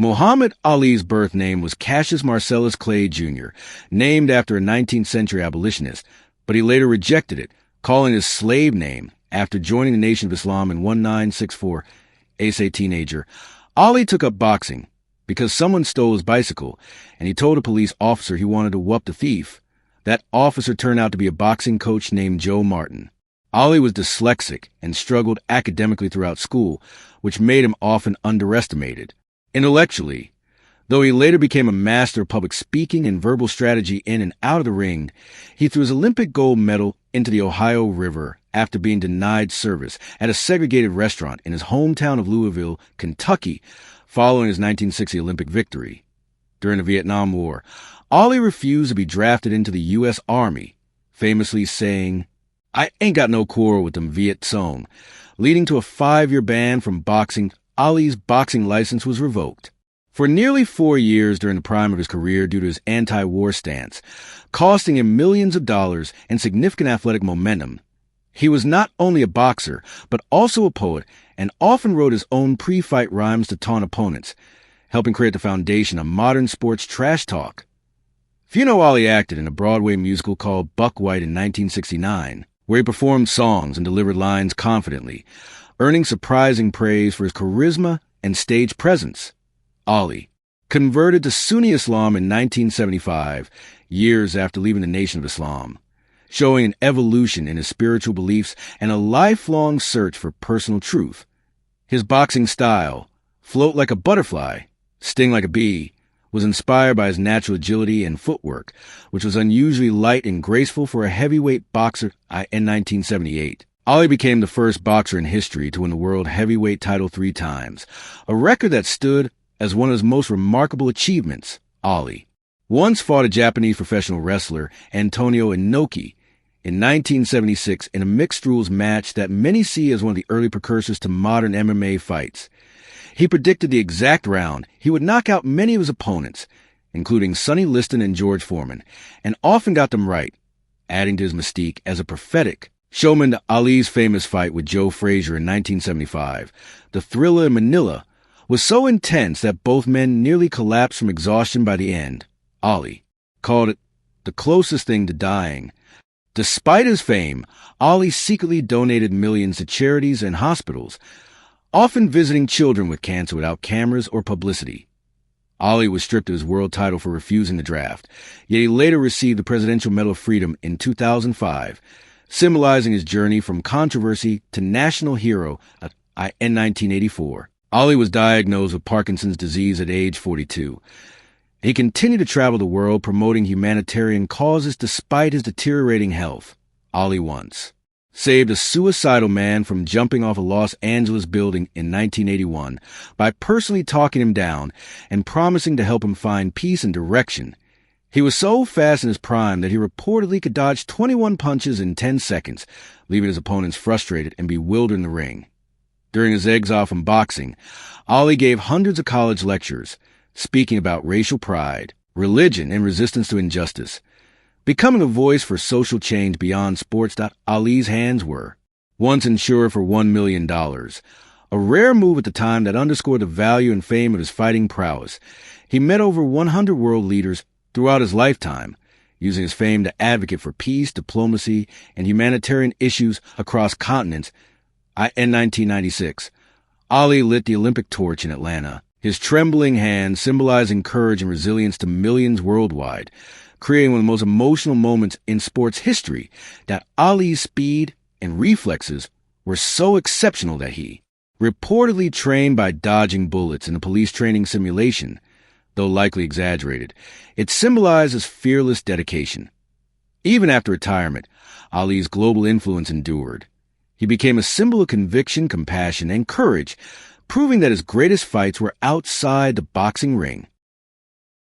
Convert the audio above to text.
Muhammad Ali's birth name was Cassius Marcellus Clay, Jr., named after a 19th century abolitionist, but he later rejected it, calling it his slave name after joining the Nation of Islam in 1964. As a teenager, Ali took up boxing because someone stole his bicycle, and he told a police officer he wanted to whoop the thief. That officer turned out to be a boxing coach named Joe Martin. Ali was dyslexic and struggled academically throughout school, which made him often underestimated. Intellectually, though he later became a master of public speaking and verbal strategy in and out of the ring, he threw his Olympic gold medal into the Ohio River after being denied service at a segregated restaurant in his hometown of Louisville, Kentucky, following his 1960 Olympic victory. During the Vietnam War, Ali refused to be drafted into the U.S. Army, famously saying, "I ain't got no quarrel with them Viet Cong," leading to a 5-year ban from boxing. Ali's boxing license was revoked. For nearly 4 years during the prime of his career due to his anti-war stance, costing him millions of dollars and significant athletic momentum, he was not only a boxer, but also a poet and often wrote his own pre-fight rhymes to taunt opponents, helping create the foundation of modern sports trash talk. Few know Ali acted in a Broadway musical called Buck White in 1969, where he performed songs and delivered lines confidently, earning surprising praise for his charisma and stage presence. Ali converted to Sunni Islam in 1975, years after leaving the Nation of Islam, showing an evolution in his spiritual beliefs and a lifelong search for personal truth. His boxing style, float like a butterfly, sting like a bee, was inspired by his natural agility and footwork, which was unusually light and graceful for a heavyweight boxer. In 1978, Ali became the first boxer in history to win the world heavyweight title 3 times, a record that stood as one of his most remarkable achievements. Ali once fought a Japanese professional wrestler, Antonio Inoki, in 1976 in a mixed rules match that many see as one of the early precursors to modern MMA fights. He predicted the exact round he would knock out many of his opponents, including Sonny Liston and George Foreman, and often got them right, adding to his mystique as a prophetic showman to Ali's famous fight with Joe Frazier in 1975. The thriller in Manila was so intense that both men nearly collapsed from exhaustion by the end. Ali called it the closest thing to dying. Despite his fame, Ali secretly donated millions to charities and hospitals, often visiting children with cancer without cameras or publicity. Ali was stripped of his world title for refusing the draft, yet he later received the Presidential Medal of Freedom in 2005, symbolizing his journey from controversy to national hero in 1984. Ali was diagnosed with Parkinson's disease at age 42. He continued to travel the world promoting humanitarian causes despite his deteriorating health. Ali once saved a suicidal man from jumping off a Los Angeles building in 1981 by personally talking him down and promising to help him find peace and direction. He was so fast in his prime that he reportedly could dodge 21 punches in 10 seconds, leaving his opponents frustrated and bewildered in the ring. During his exile from boxing, Ali gave hundreds of college lectures, speaking about racial pride, religion, and resistance to injustice, becoming a voice for social change beyond sports. Ali's hands were once insured for $1 million, a rare move at the time that underscored the value and fame of his fighting prowess. He met over 100 world leaders throughout his lifetime, using his fame to advocate for peace, diplomacy, and humanitarian issues across continents. In 1996, Ali lit the Olympic torch in Atlanta, his trembling hand symbolizing courage and resilience to millions worldwide, creating one of the most emotional moments in sports history. That Ali's speed and reflexes were so exceptional that he, reportedly trained by dodging bullets in a police training simulation, though likely exaggerated, it symbolized his fearless dedication. Even after retirement, Ali's global influence endured. He became a symbol of conviction, compassion, and courage, proving that his greatest fights were outside the boxing ring.